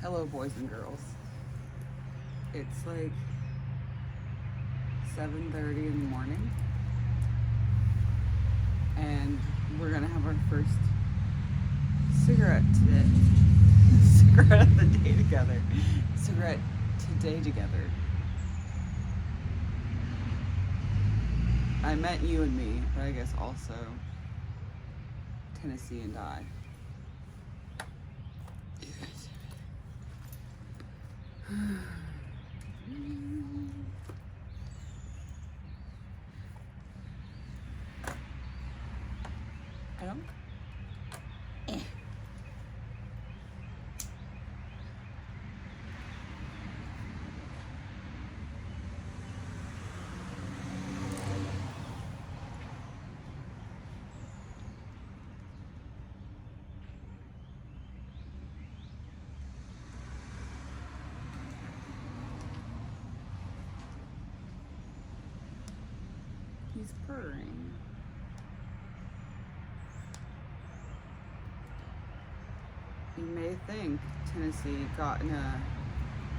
Hello, boys and girls. It's like 7:30 in the morning, and we're gonna have our first cigarette today. Cigarette of the day together. Cigarette today together. I meant you and me, but I guess also Tennessee and I. I don't. He's purring. You may think Tennessee got in a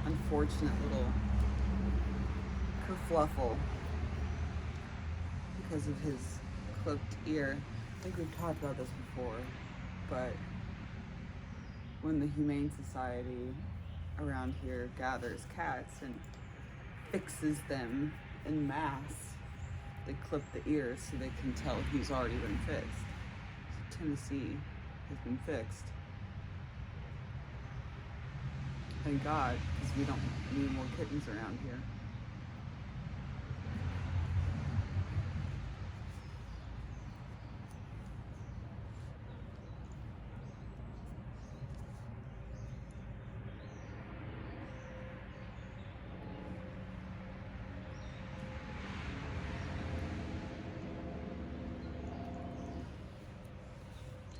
unfortunate little kerfluffle because of his clipped ear. I think we've talked about this before, but when the Humane Society around here gathers cats and fixes them en masse, they clip the ears so they can tell he's already been fixed. So Tennessee has been fixed. Thank God, because we don't need more kittens around here.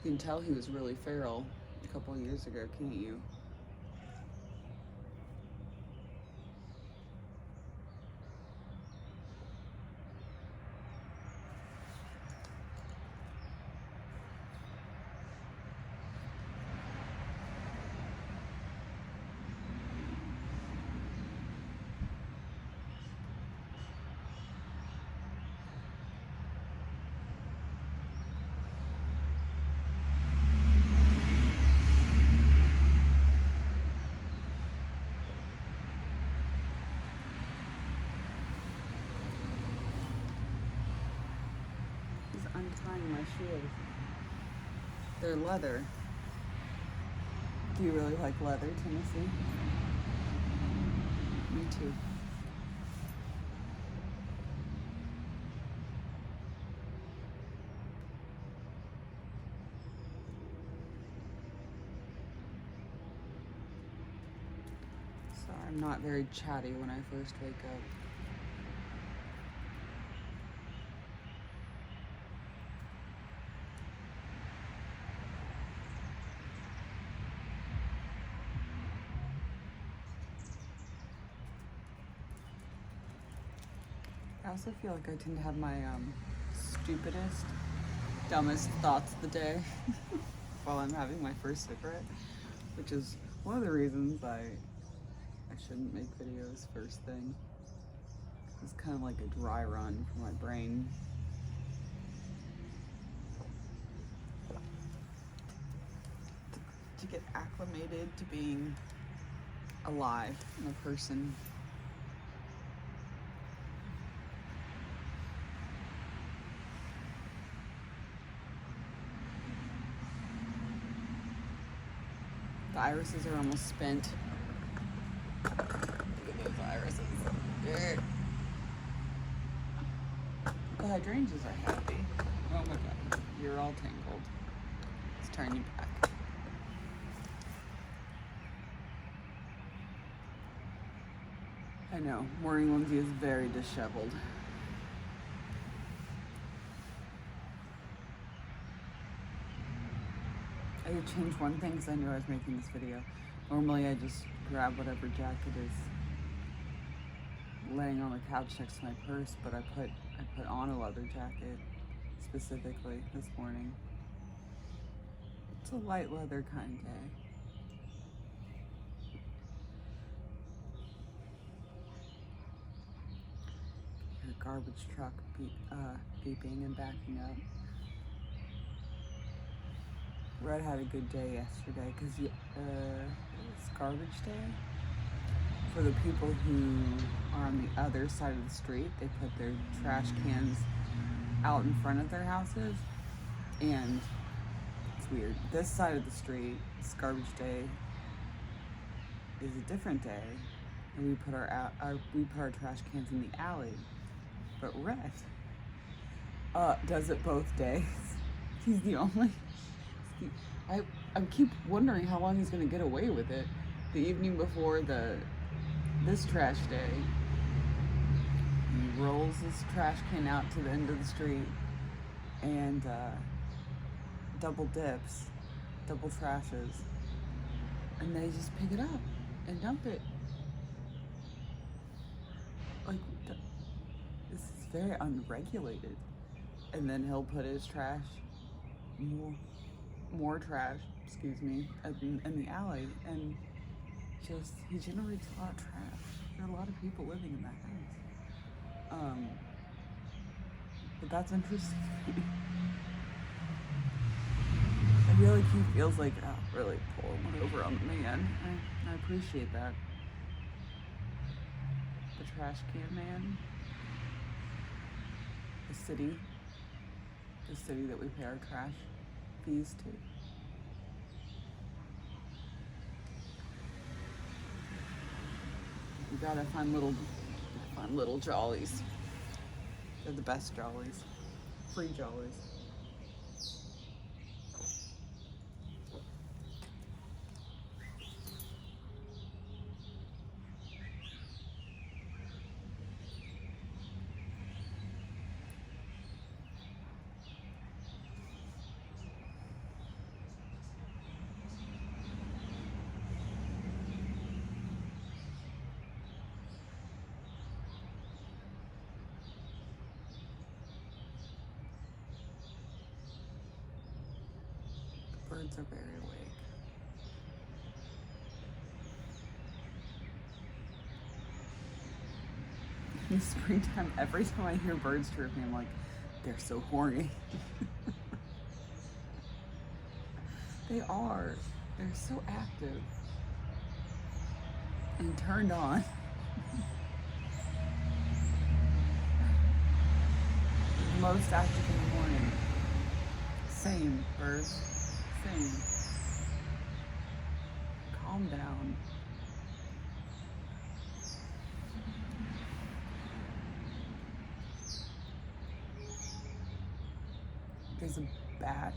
You can tell he was really feral a couple of years ago, can't you? Untying my shoes. They're leather. Do you really like leather, Tennessee? Me too. Sorry, I'm not very chatty when I first wake up. I also feel like I tend to have my stupidest, dumbest thoughts of the day while I'm having my first cigarette, which is one of the reasons I shouldn't make videos first thing. It's kind of like a dry run for my brain. To get acclimated to being alive and a person. The irises are almost spent. Look at those irises. Yeah. The hydrangeas are happy. Oh my God, you're all tangled. Let's turn you back. I know, Maureen Lindsay is very disheveled. I did change one thing because I knew I was making this video. Normally I just grab whatever jacket is laying on the couch next to my purse, but I put on a leather jacket specifically this morning. It's a light leather kind of day. garbage truck beeping and backing up. Red had a good day yesterday because it's garbage day. For the people who are on the other side of the street, they put their trash cans out in front of their houses, and it's weird. This side of the street, it's garbage day, is a different day, and we put our trash cans in the alley. But Red does it both days. He's the only. I keep wondering how long he's gonna get away with it. The evening before this trash day, he rolls his trash can out to the end of the street and double dips, double trashes, and they just pick it up and dump it. Like, this is very unregulated. And then he'll put his trash, more trash, in the alley, and he generates a lot of trash. There are a lot of people living in that house. But that's interesting. I feel like he feels like, really pulling one over on the man. I appreciate that. The trash can man. The city that we pay our trash fees to. We gotta find little jollies. They're the best jollies. Free jollies. Birds are very awake. In the springtime, every time I hear birds chirping, I'm like, they're so horny. They are. They're so active and turned on. Most active in the morning. Same, birds. Same. Calm down. There's a bat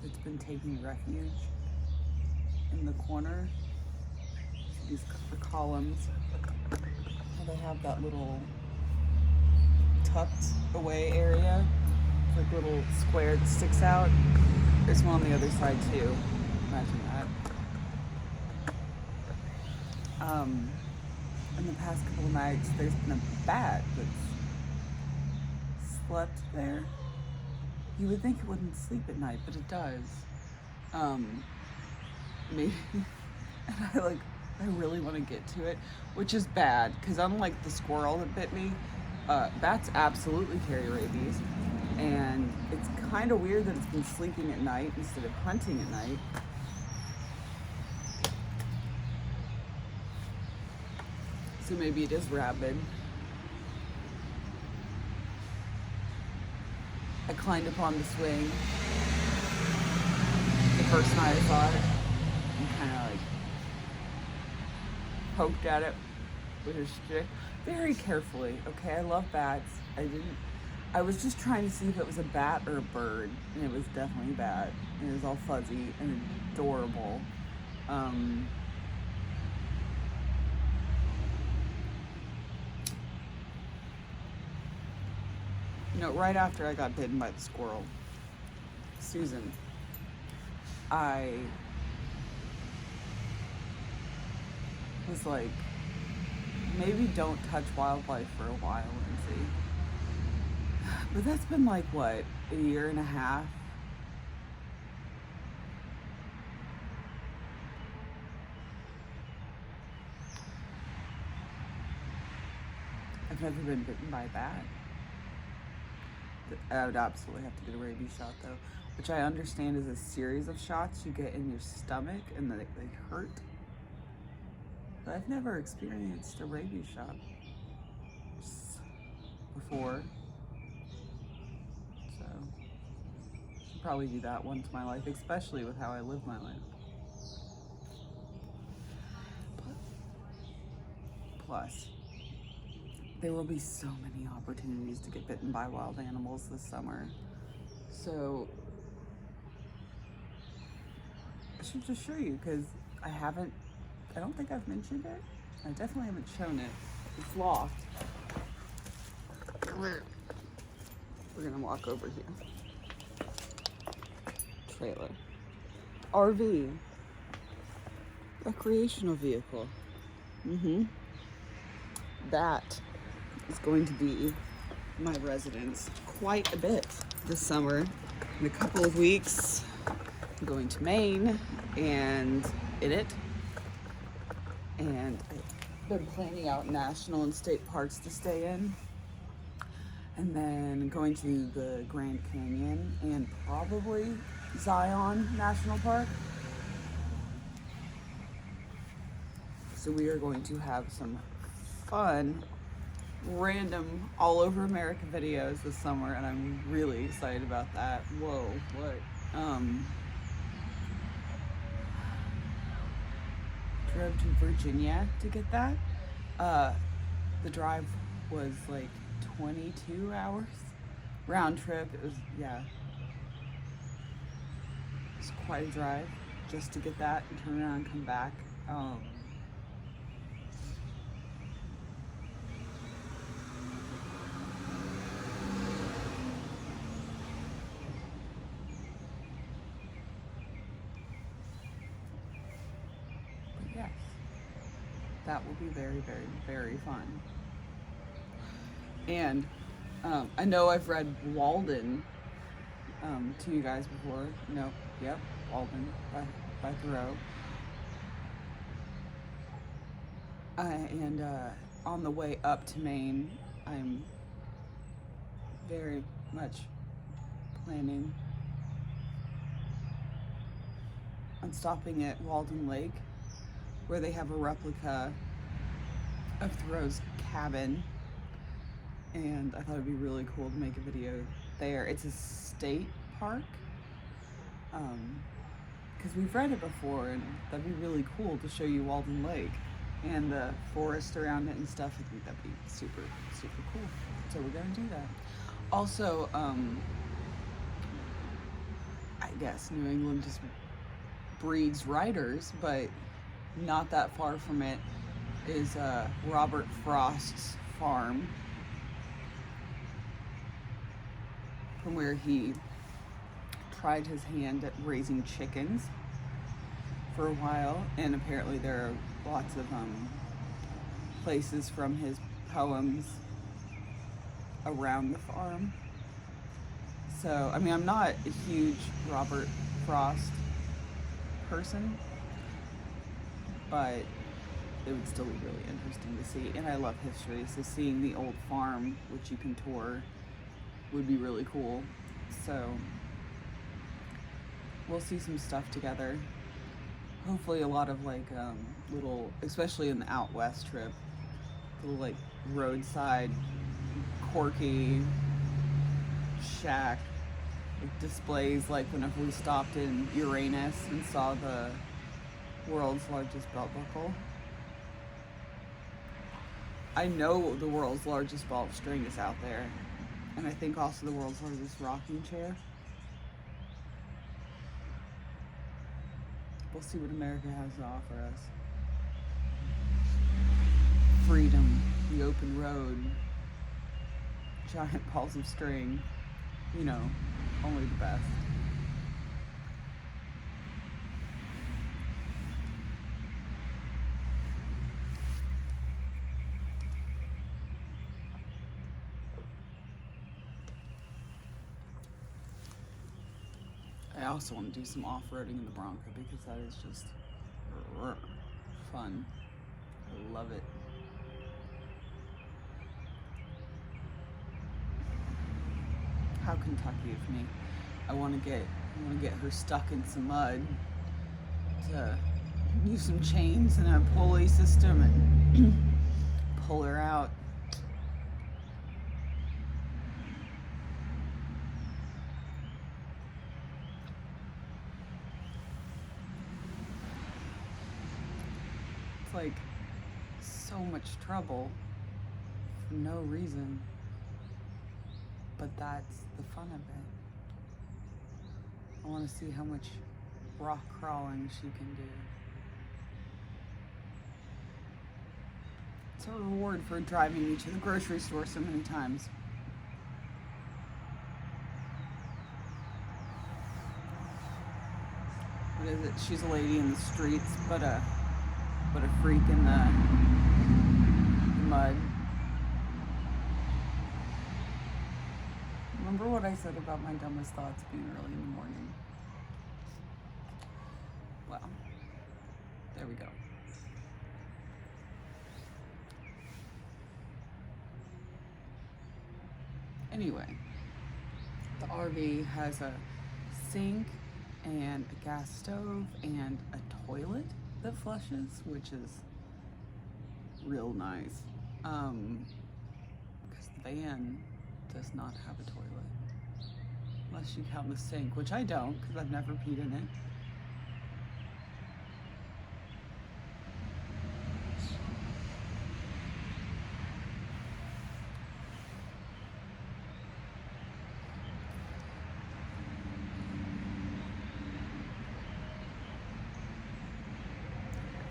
that's been taking refuge in the corner. These columns. They have that little tucked away area. It's like a little square that sticks out. There's one on the other side too. Imagine that. In the past couple of nights, there's been a bat that's slept there. You would think it wouldn't sleep at night, but it does. Maybe, and I really want to get to it, which is bad, because unlike the squirrel that bit me, bats absolutely carry rabies. And it's kind of weird that it's been sleeping at night instead of hunting at night. So maybe it is rabid. I climbed upon the swing the first night I saw it and kind of poked at it with a stick very carefully. Okay, I love bats. I was just trying to see if it was a bat or a bird, and it was definitely a bat. And it was all fuzzy and adorable. Right after I got bitten by the squirrel, Susan, I was like, maybe don't touch wildlife for a while, Lindsay. But that's been like, what, a year and a half? I've never been bitten by a bat. I would absolutely have to get a rabies shot though, which I understand is a series of shots you get in your stomach and they hurt. But I've never experienced a rabies shot before, so I'll probably do that once in my life, especially with how I live my life. Plus, there will be so many opportunities to get bitten by wild animals this summer. So I should just show you, because I don't think I've mentioned it. I definitely haven't shown it. It's locked. We're gonna walk over here. Trailer. RV. Recreational vehicle. That is going to be my residence quite a bit this summer. In a couple of weeks, I'm going to Maine and in it. And I've been planning out national and state parks to stay in. And then going to the Grand Canyon and probably Zion National Park. So we are going to have some fun, random, all over America videos this summer, and I'm really excited about that. Whoa, what? Drove to Virginia to get that. The drive was like 22 hours. Round trip, it was, yeah. It's quite a drive just to get that and turn around and come back. Yes, that will be very, very, very fun. And I know I've read Walden to you guys before. No, yep, Walden by Thoreau. And on the way up to Maine, I'm very much planning on stopping at Walden Lake, where they have a replica of Thoreau's cabin, and I thought it'd be really cool to make a video there. It's a state park, because we've read it before, and that'd be really cool to show you Walden Lake and the forest around it and stuff. I think that'd be super, super cool. So we're gonna do that. Also, I guess New England just breeds writers, but not that far from it is Robert Frost's farm, from where he tried his hand at raising chickens for a while, and apparently there are lots of places from his poems around the farm. So, I mean, I'm not a huge Robert Frost person, but it would still be really interesting to see. And I love history, so seeing the old farm, which you can tour, would be really cool. So we'll see some stuff together. Hopefully a lot of like little, especially in the out west trip, little like roadside quirky shack displays, like whenever we stopped in Uranus and saw the world's largest belt buckle. I know the world's largest ball string is out there, and I think also the world's largest rocking chair. We'll see what America has to offer us. Freedom, the open road, giant balls of string, you know, only the best. I also want to do some off-roading in the Bronco, because that is just fun. I love it. How Kentucky of me. I want to get her stuck in some mud to use some chains and a pulley system and pull her out. It's like so much trouble for no reason, but that's the fun of it. I want to see how much rock crawling she can do. It's a reward for driving me to the grocery store so many times. What is it? She's a lady in the streets, but a freak in the mud. Remember what I said about my dumbest thoughts being early in the morning? Well, there we go. Anyway, the RV has a sink and a gas stove and a toilet that flushes, which is real nice. Because the van does not have a toilet. Unless you count the sink, which I don't, because I've never peed in it.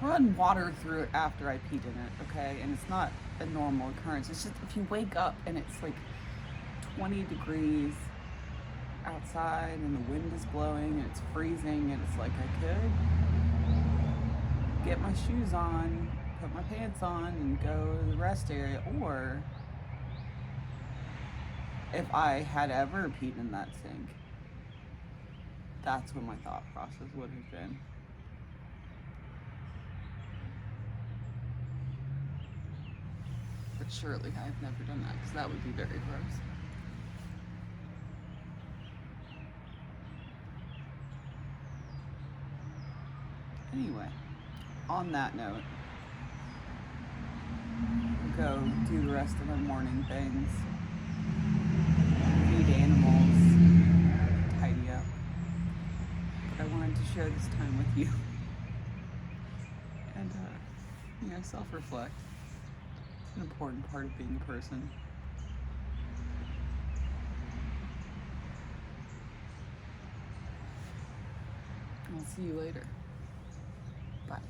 Run water through it after I peed in it, okay? And it's not a normal occurrence. It's just if you wake up and it's like 20 degrees outside and the wind is blowing and it's freezing and it's like I could get my shoes on, put my pants on and go to the rest area, or if I had ever peed in that sink, that's what my thought process would have been. But surely I've never done that, because that would be very gross. Anyway, on that note, I'll go do the rest of my morning things. Feed animals, tidy up. But I wanted to share this time with you. And, self-reflect. It's an important part of being a person. I'll see you later. Bye.